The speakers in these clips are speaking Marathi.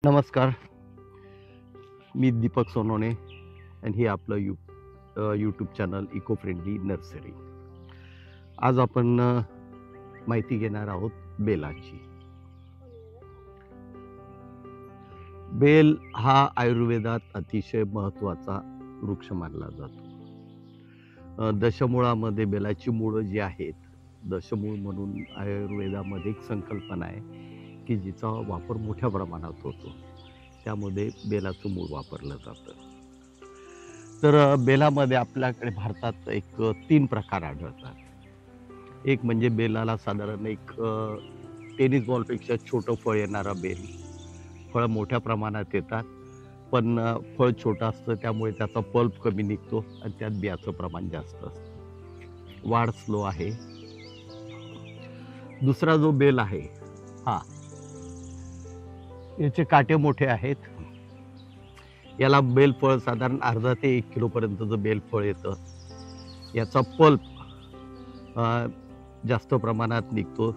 नमस्कार. मी दीपक सोनवणे आणि हे आपलं YouTube channel eco friendly nursery. आज आपण माहिती घेणार आहोत बेलाची. बेल हा आयुर्वेदात अतिशय महत्त्वाचा वृक्ष मानला जातो. दशमूळामध्ये बेलाची मुळं जी आहेत, दशमूळ म्हणून आयुर्वेदामध्ये एक संकल्पना आहे की जिचा वापर मोठ्या प्रमाणात होतो. त्यामध्ये बेलाचं मूळ वापरलं जातं. तर बेलामध्ये आपल्याकडे भारतात एक 3 प्रकार आढळतात. एक म्हणजे बेलाला साधारण एक टेनिस बॉलपेक्षा छोटं फळ येणारा बेल. फळं मोठ्या प्रमाणात येतात, पण फळ छोटं असतं त्यामुळे त्याचा पल्प कमी निघतो आणि त्यात बियाचं प्रमाण जास्त असतं. वाढ स्लो आहे. दुसरा जो बेल आहे, हा याचे काटे मोठे आहेत. याला बेलफळ साधारण अर्धा ते 1 किलोपर्यंतचं बेलफळ येतं. याचा पल्प जास्त प्रमाणात निघतो.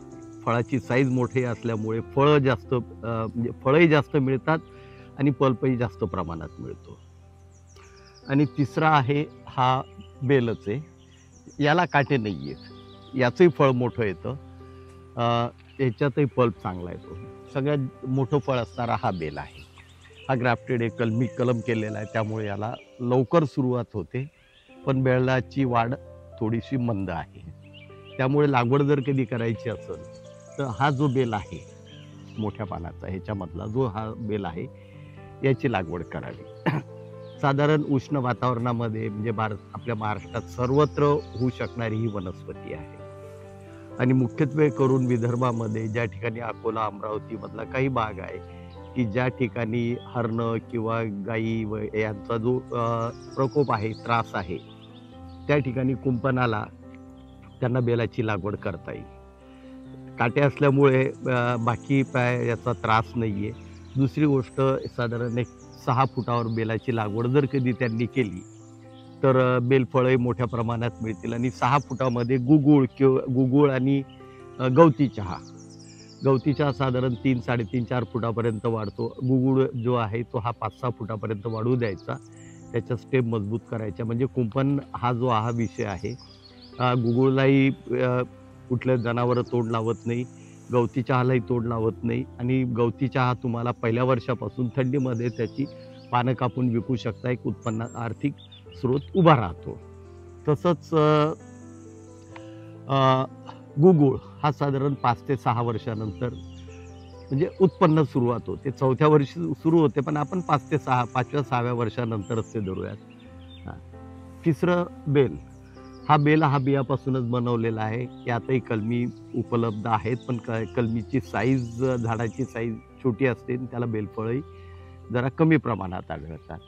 फळाची साईज मोठी असल्यामुळे फळं जास्त म्हणजे फळंही जास्त मिळतात आणि पल्पही जास्त प्रमाणात मिळतो. आणि तिसरा आहे हा बेलच आहे. याला काटे नाही आहेत. याचंही फळ मोठं येतं. याच्यातही पल्प चांगला येतो. सगळ्यात मोठं फळ असणारा हा बेल आहे. हा ग्राफ्टेड आहे, कलम केलेला आहे, त्यामुळे याला लवकर सुरुवात होते, पण बेलाची वाढ थोडीशी मंद आहे. त्यामुळे लागवड जर कधी करायची असेल तर हा जो बेल आहे मोठ्या पानाचा, ह्याच्यामधला जो हा बेल आहे याची लागवड करावी. साधारण उष्ण वातावरणामध्ये म्हणजे आपल्या महाराष्ट्रात सर्वत्र होऊ शकणारी ही वनस्पती आहे. आणि मुख्यत्वे करून विदर्भामध्ये ज्या ठिकाणी अकोला, अमरावती मधला काही भाग आहे की ज्या ठिकाणी हरणं किंवा गायी व यांचा जो प्रकोप आहे, त्रास आहे, त्या ठिकाणी कुंपणाला त्यांना बेलाची लागवड करता येईल. काटे असल्यामुळे बाकी याचा त्रास नाही आहे. दुसरी गोष्ट, साधारण एक 6 फुटावर बेलाची लागवड जर कधी त्यांनी केली तर बेलफळंही मोठ्या प्रमाणात मिळतील. आणि 6 फुटामध्ये गुगूळ आणि गवती चहा. गवती चहा साधारण 3, 3.5, 4 फुटापर्यंत वाढतो. गुगूळ जो आहे तो हा 5-6 फुटापर्यंत वाढू द्यायचा. त्याच्या स्टेम मजबूत करायच्या. म्हणजे कुंपण हा विषय आहे. गुगूळलाही कुठल्या जनावरं तोड लावत नाही. गवती चहालाही तोड लावत नाही. आणि गवती चहा तुम्हाला पहिल्या वर्षापासून थंडीमध्ये त्याची पानं कापून विकू शकता. एक आर्थिक स्रोत उभा राहतो. तसंच गुगूळ हा साधारण 5 ते 6 वर्षानंतर म्हणजे उत्पन्न सुरुवात होते. 4थ्या वर्षी सुरू होते, पण आपण 5 ते 6, 5व्या-6व्या वर्षानंतरच ते धरूयात. तिसरं बेल. हा बेल हा बियापासूनच बनवलेला आहे. यातही कलमी उपलब्ध आहेत, पण कलमीची साईज, झाडाची साईज छोटी असते आणि त्याला बेलफळंही जरा कमी प्रमाणात आढळतात.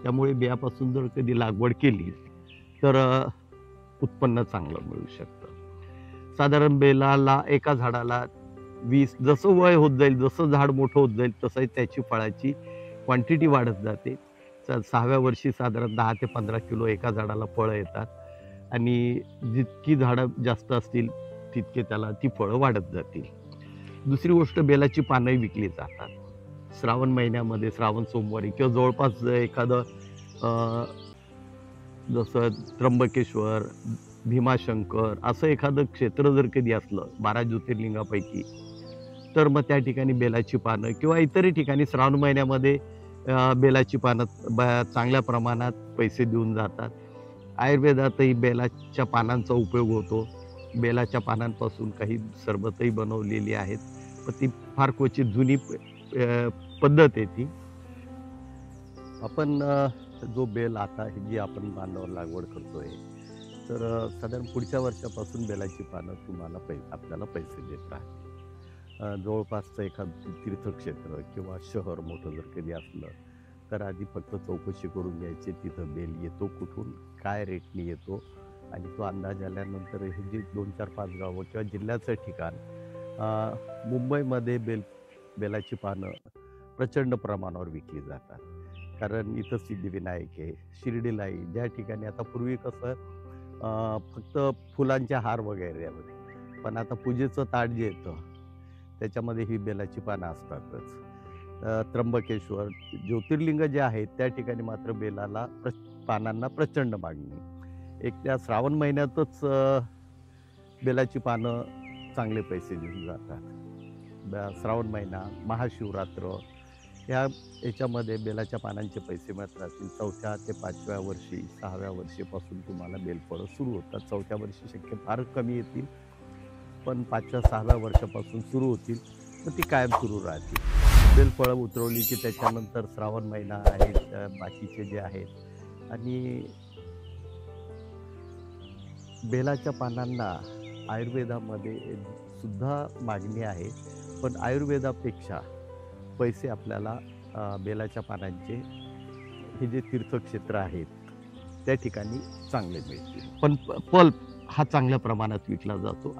त्यामुळे बियापासून जर कधी लागवड केली तर उत्पन्न चांगलं मिळू शकतं. साधारण बेलाला एका झाडाला 20, जसं वय होत जाईल, जसं झाड मोठं होत जाईल तसं त्याची फळाची क्वांटिटी वाढत जाते. 6व्या वर्षी साधारण 10 ते 15 किलो एका झाडाला फळं येतात. आणि जितकी झाडं जास्त असतील तितके त्याला ती फळं वाढत जातील. दुसरी गोष्ट, बेलाची पानंही विकली जातात. श्रावण महिन्यामध्ये, श्रावण सोमवारी किंवा जवळपास एखादं जसं त्र्यंबकेश्वर, भीमाशंकर असं एखादं क्षेत्र जर कधी असलं 12 ज्योतिर्लिंगापैकी, तर मग त्या ठिकाणी बेलाची पानं किंवा इतरही ठिकाणी श्रावण महिन्यामध्ये बेलाची पानं चांगल्या प्रमाणात पैसे देऊन जातात. आयुर्वेदातही बेलाच्या पानांचा उपयोग होतो. बेलाच्या पानांपासून काही सरबतही बनवलेली आहेत, पण ती फार क्वचित जुनी पद्धत आहे ती. आपण जो बेल आता जी आपण बांधावर लागवड करतोय, तर साधारण पुढच्या वर्षापासून बेलाची पानं तुम्हाला आपल्याला पैसे देत राहतील. जवळपासचं एखादं तीर्थक्षेत्र किंवा शहर मोठं जर कधी असलं तर आधी फक्त चौकशी करून घ्यायची, तिथं बेल येतो कुठून, काय रेटने येतो, आणि तो अंदाज आल्यानंतर हे जे 2, 4, 5 गावं किंवा जिल्ह्याचं ठिकाण, मुंबईमध्ये बेलाची पानं प्रचंड प्रमाणावर विकली जातात. कारण इथं सिद्धिविनायक आहे, शिर्डीलाही, ज्या ठिकाणी आता पूर्वी कसं फक्त फुलांचे हार वगैरे होते, पण आता पूजेचं ताट जे येतं त्याच्यामध्ये ही बेलाची पानं असतातच. त्र्यंबकेश्वर ज्योतिर्लिंग जे आहेत त्या ठिकाणी मात्र बेलाला पानांना प्रचंड मागणी. एक त्या श्रावण महिन्यातच बेलाची पानं चांगले पैसे देऊन जातात. श्रावण महिना, महाशिवरात्र याच्यामध्ये बेलाच्या पानांचे पैसे मिळत राहतील. 4थ्या ते 5व्या वर्षी, 6व्या वर्षीपासून तुम्हाला बेलफळं सुरू होतात. 4थ्या वर्षी शक्य फार कमी येतील, पण 5व्या 6व्या वर्षापासून सुरू होतील, तर ती कायम सुरू राहतील. बेलफळं उतरवली की त्याच्यानंतर श्रावण महिना आहे, बाकीचे जे आहेत. आणि बेलाच्या पानांना आयुर्वेदामध्ये सुद्धा मागणी आहे, पण आयुर्वेदापेक्षा पैसे आपल्याला बेलाच्या पानांचे हे जे तीर्थक्षेत्र आहेत त्या ठिकाणी चांगले मिळतील. पण पल्प हा चांगल्या प्रमाणात विकला जातो.